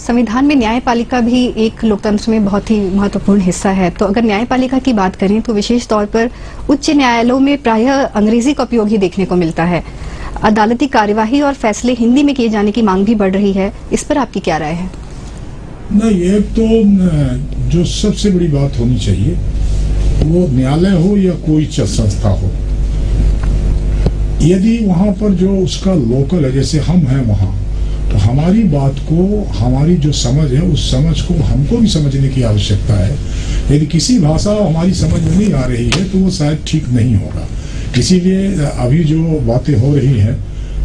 संविधान में न्यायपालिका भी एक लोकतंत्र में बहुत ही महत्वपूर्ण हिस्सा है। तो अगर न्यायपालिका की बात करें तो विशेष तौर पर उच्च न्यायालयों में प्रायः अंग्रेजी का उपयोग ही देखने को मिलता है। अदालती कार्यवाही और फैसले हिंदी में किए जाने की मांग भी बढ़ रही है। इस पर आपकी क्या राय है? नहीं, एक तो जो सबसे बड़ी बात होनी चाहिए वो न्यायालय हो या कोई संस्था हो, यदि वहां पर जो उसका लोकल है, जैसे हम हैं वहां, तो हमारी बात को, हमारी जो समझ है उस समझ को हमको भी समझने की आवश्यकता है। यदि किसी भाषा हमारी समझ में नहीं आ रही है तो वो शायद ठीक नहीं होगा। इसीलिए अभी जो बातें हो रही हैं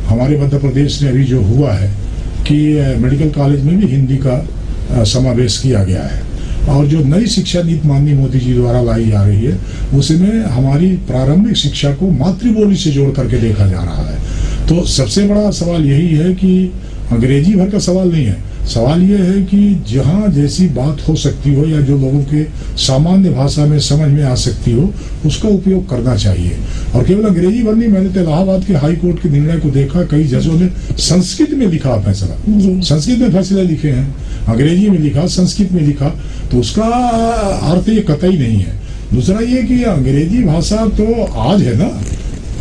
हमारे मध्य प्रदेश में, अभी जो हुआ है कि मेडिकल कॉलेज में भी हिंदी का समावेश किया गया है, और जो नई शिक्षा नीति माननीय मोदी जी द्वारा लाई जा रही है उसमें हमारी प्रारंभिक शिक्षा को मातृबोली से जोड़ करके देखा जा रहा है। तो सबसे बड़ा सवाल यही है कि अंग्रेजी भर का सवाल नहीं है, सवाल ये है कि जहाँ जैसी बात हो सकती हो या जो लोगों के सामान्य भाषा में समझ में आ सकती हो उसका उपयोग करना चाहिए। और केवल अंग्रेजी भर नहीं, मैंने तो इलाहाबाद के हाई कोर्ट के निर्णय को देखा, कई जजों ने संस्कृत में लिखा फैसला, संस्कृत में फैसले लिखे हैं, अंग्रेजी में लिखा, संस्कृत में लिखा, तो उसका अर्थ ये कतई नहीं है। दूसरा ये कि अंग्रेजी भाषा तो आज है ना,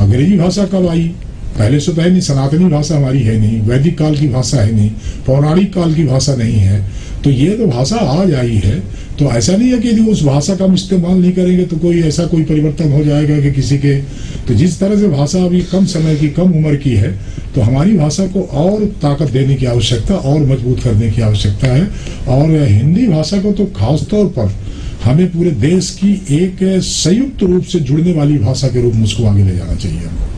अंग्रेजी भाषा कब आई? पहले से तो है नहीं, सनातनी भाषा हमारी है नहीं, वैदिक काल की भाषा है नहीं, पौराणिक काल की भाषा नहीं है, तो ये तो भाषा आज आई है। तो ऐसा नहीं है कि यदि उस भाषा का हम इस्तेमाल नहीं करेंगे तो कोई ऐसा कोई परिवर्तन हो जाएगा कि किसी के, तो जिस तरह से भाषा अभी कम समय की, कम उम्र की है, तो हमारी भाषा को और ताकत देने की आवश्यकता, और मजबूत करने की आवश्यकता है। और हिंदी भाषा को तो खास तौर पर हमें पूरे देश की एक संयुक्त रूप से जुड़ने वाली भाषा के रूप में उसको आगे ले जाना चाहिए।